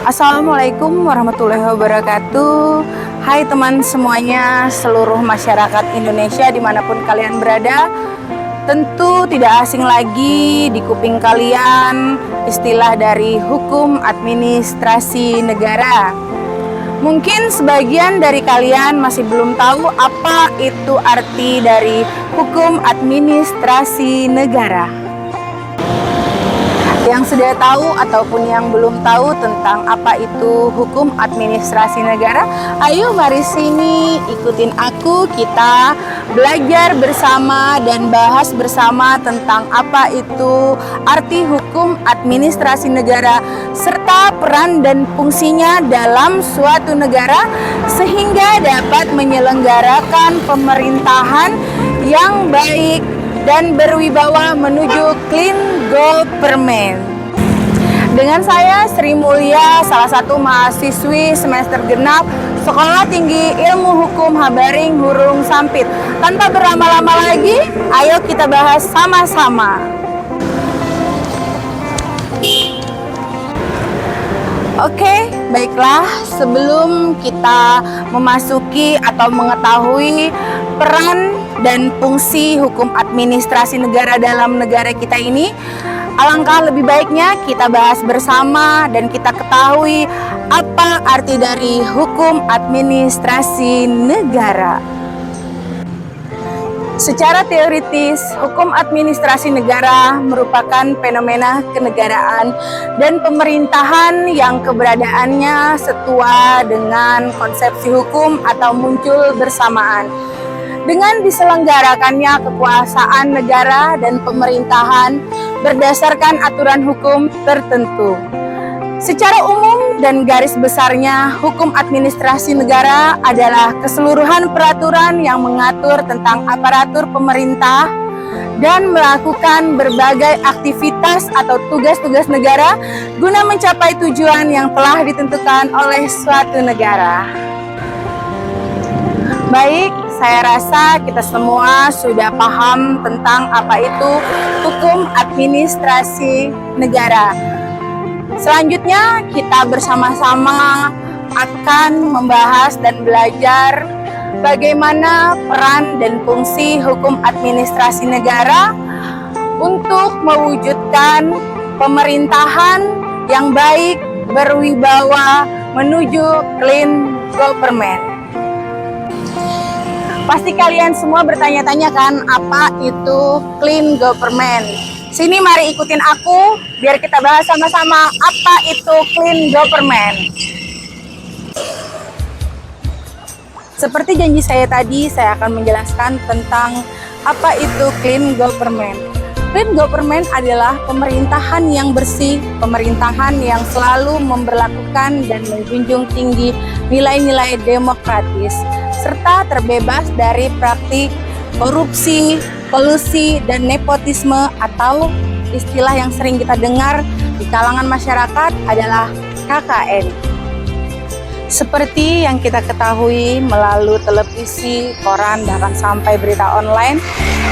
Assalamualaikum warahmatullahi wabarakatuh. Hai teman semuanya, seluruh masyarakat Indonesia dimanapun kalian berada. Tentu tidak asing lagi di kuping kalian istilah dari hukum administrasi negara. Mungkin sebagian dari kalian masih belum tahu apa itu arti dari hukum administrasi negara. Yang sudah tahu ataupun yang belum tahu tentang apa itu hukum administrasi negara, ayo mari sini ikutin aku, kita belajar bersama dan bahas bersama tentang apa itu arti hukum administrasi negara serta peran dan fungsinya dalam suatu negara sehingga dapat menyelenggarakan pemerintahan yang baik dan berwibawa menuju clean government. Dengan saya Sri Mulia, salah satu mahasiswi semester genap Sekolah Tinggi Ilmu Hukum Habaring Hurung Sampit. Tanpa berlama-lama lagi, ayo kita bahas sama-sama. Oke, baiklah, sebelum kita memasuki atau mengetahui peran dan fungsi hukum administrasi negara dalam negara kita ini, alangkah lebih baiknya kita bahas bersama dan kita ketahui apa arti dari hukum administrasi negara. Secara teoritis, hukum administrasi negara merupakan fenomena kenegaraan dan pemerintahan yang keberadaannya setua dengan konsepsi hukum atau muncul bersamaan. Dengan diselenggarakannya kekuasaan negara dan pemerintahan berdasarkan aturan hukum tertentu. Secara umum dan garis besarnya, hukum administrasi negara adalah keseluruhan peraturan yang mengatur tentang aparatur pemerintah dan melakukan berbagai aktivitas atau tugas-tugas negara guna mencapai tujuan yang telah ditentukan oleh suatu negara. Baik, saya rasa kita semua sudah paham tentang apa itu hukum administrasi negara. Selanjutnya kita bersama-sama akan membahas dan belajar bagaimana peran dan fungsi hukum administrasi negara untuk mewujudkan pemerintahan yang baik, berwibawa menuju clean government. Pasti kalian semua bertanya-tanya kan, apa itu clean government? Sini mari ikutin aku, biar kita bahas sama-sama apa itu clean government. Seperti janji saya tadi, saya akan menjelaskan tentang apa itu clean government. Clean government adalah pemerintahan yang bersih, pemerintahan yang selalu memberlakukan dan menjunjung tinggi nilai-nilai demokratis, serta terbebas dari praktik korupsi, kolusi, dan nepotisme atau istilah yang sering kita dengar di kalangan masyarakat adalah KKN. Seperti yang kita ketahui melalui televisi, koran, bahkan sampai berita online,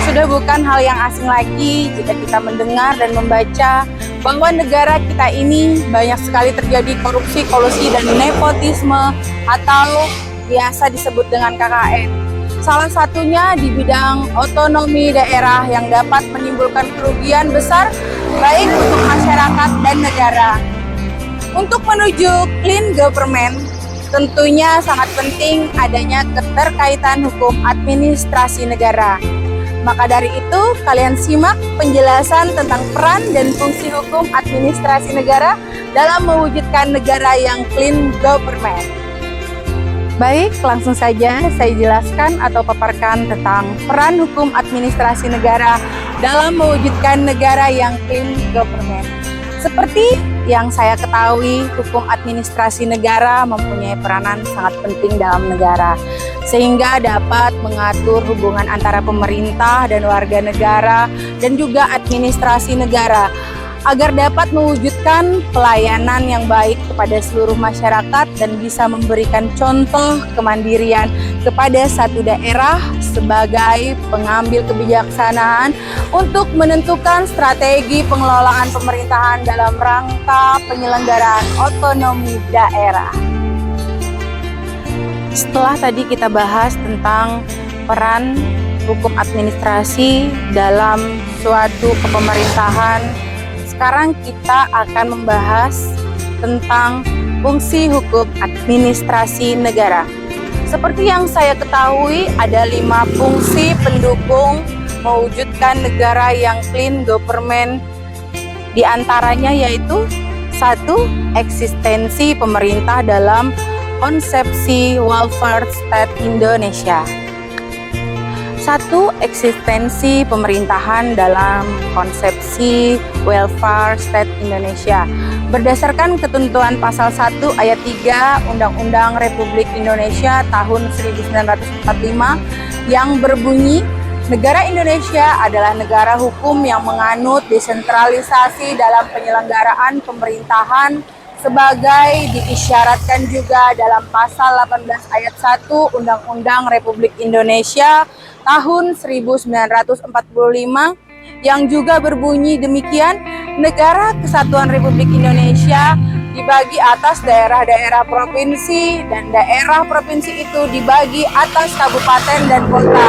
sudah bukan hal yang asing lagi jika kita mendengar dan membaca bahwa negara kita ini banyak sekali terjadi korupsi, kolusi, dan nepotisme atau biasa disebut dengan KKN. Salah satunya di bidang otonomi daerah yang dapat menimbulkan kerugian besar baik untuk masyarakat dan negara. Untuk menuju clean government, tentunya sangat penting adanya keterkaitan hukum administrasi negara. Maka dari itu, kalian simak penjelasan tentang peran dan fungsi hukum administrasi negara dalam mewujudkan negara yang clean government. Baik, langsung saja saya jelaskan atau paparkan tentang peran hukum administrasi negara dalam mewujudkan negara yang clean government. Seperti yang saya ketahui, hukum administrasi negara mempunyai peranan sangat penting dalam negara, sehingga dapat mengatur hubungan antara pemerintah dan warga negara dan juga administrasi negara. agar dapat mewujudkan pelayanan yang baik kepada seluruh masyarakat dan bisa memberikan contoh kemandirian kepada satu daerah sebagai pengambil kebijaksanaan untuk menentukan strategi pengelolaan pemerintahan dalam rangka penyelenggaraan otonomi daerah. Setelah tadi kita bahas tentang peran hukum administrasi dalam suatu kepemerintahan, sekarang kita akan membahas tentang fungsi hukum administrasi negara. Seperti yang saya ketahui, ada 5 fungsi pendukung mewujudkan negara yang clean government. Di antaranya yaitu 1. Eksistensi pemerintah dalam konsepsi welfare state Indonesia. 1. Eksistensi pemerintahan dalam konsepsi welfare state Indonesia. Berdasarkan ketentuan pasal 1 ayat 3 Undang-Undang Republik Indonesia tahun 1945 yang berbunyi, negara Indonesia adalah negara hukum yang menganut desentralisasi dalam penyelenggaraan pemerintahan sebagai diisyaratkan juga dalam pasal 18 ayat 1 Undang-Undang Republik Indonesia tahun 1945 yang juga berbunyi demikian, negara kesatuan Republik Indonesia dibagi atas daerah-daerah provinsi dan daerah provinsi itu dibagi atas kabupaten dan kota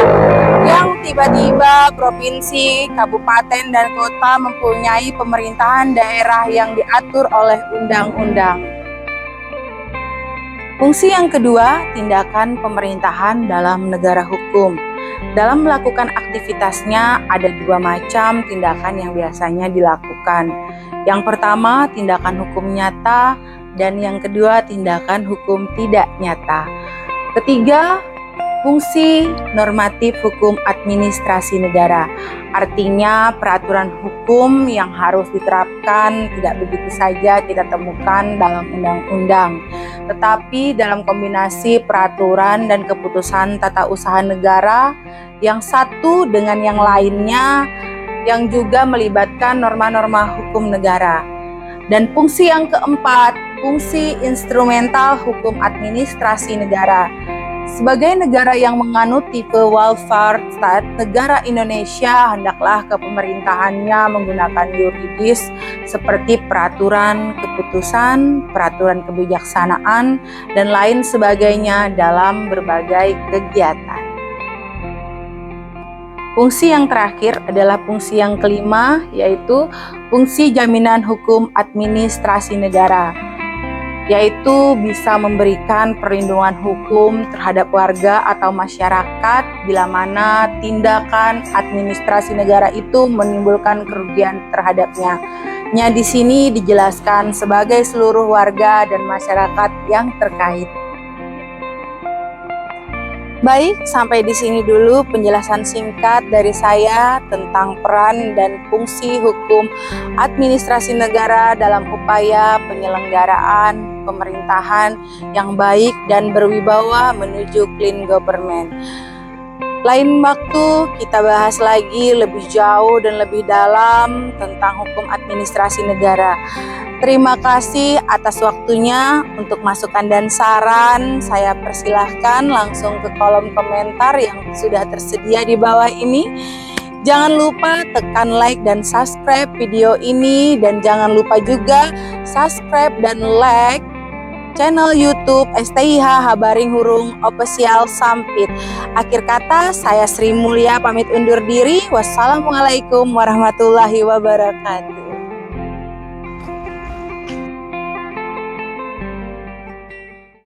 yang tiba-tiba provinsi, kabupaten dan kota mempunyai pemerintahan daerah yang diatur oleh undang-undang. Fungsi yang kedua, tindakan pemerintahan dalam negara hukum. Dalam melakukan aktivitasnya ada 2 macam tindakan yang biasanya dilakukan. Yang pertama, tindakan hukum nyata, dan yang kedua, tindakan hukum tidak nyata. Ketiga, fungsi normatif hukum administrasi negara. Artinya peraturan hukum yang harus diterapkan tidak begitu saja kita temukan dalam undang-undang, tetapi dalam kombinasi peraturan dan keputusan tata usaha negara yang satu dengan yang lainnya yang juga melibatkan norma-norma hukum negara. Dan fungsi yang keempat, fungsi instrumental hukum administrasi negara. Sebagai negara yang menganut tipe welfare state, negara Indonesia hendaklah kepemerintahannya menggunakan yuridis seperti peraturan, keputusan, peraturan kebijaksanaan, dan lain sebagainya dalam berbagai kegiatan. Fungsi yang terakhir adalah fungsi yang kelima, yaitu fungsi jaminan hukum administrasi negara, yaitu bisa memberikan perlindungan hukum terhadap warga atau masyarakat bila mana tindakan administrasi negara itu menimbulkan kerugian terhadapnya. Di sini dijelaskan sebagai seluruh warga dan masyarakat yang terkait. Baik, sampai di sini dulu penjelasan singkat dari saya tentang peran dan fungsi hukum administrasi negara dalam upaya penyelenggaraan pemerintahan yang baik dan berwibawa menuju clean government. Lain waktu kita bahas lagi lebih jauh dan lebih dalam tentang hukum administrasi negara. Terima kasih atas waktunya. Untuk masukan dan saran, saya persilahkan langsung ke kolom komentar yang sudah tersedia di bawah ini. Jangan lupa tekan like dan subscribe video ini, dan jangan lupa juga subscribe dan like channel YouTube STIH Habaring Hurung Official Sampit. Akhir kata, saya Sri Mulia pamit undur diri. Wassalamualaikum warahmatullahi wabarakatuh.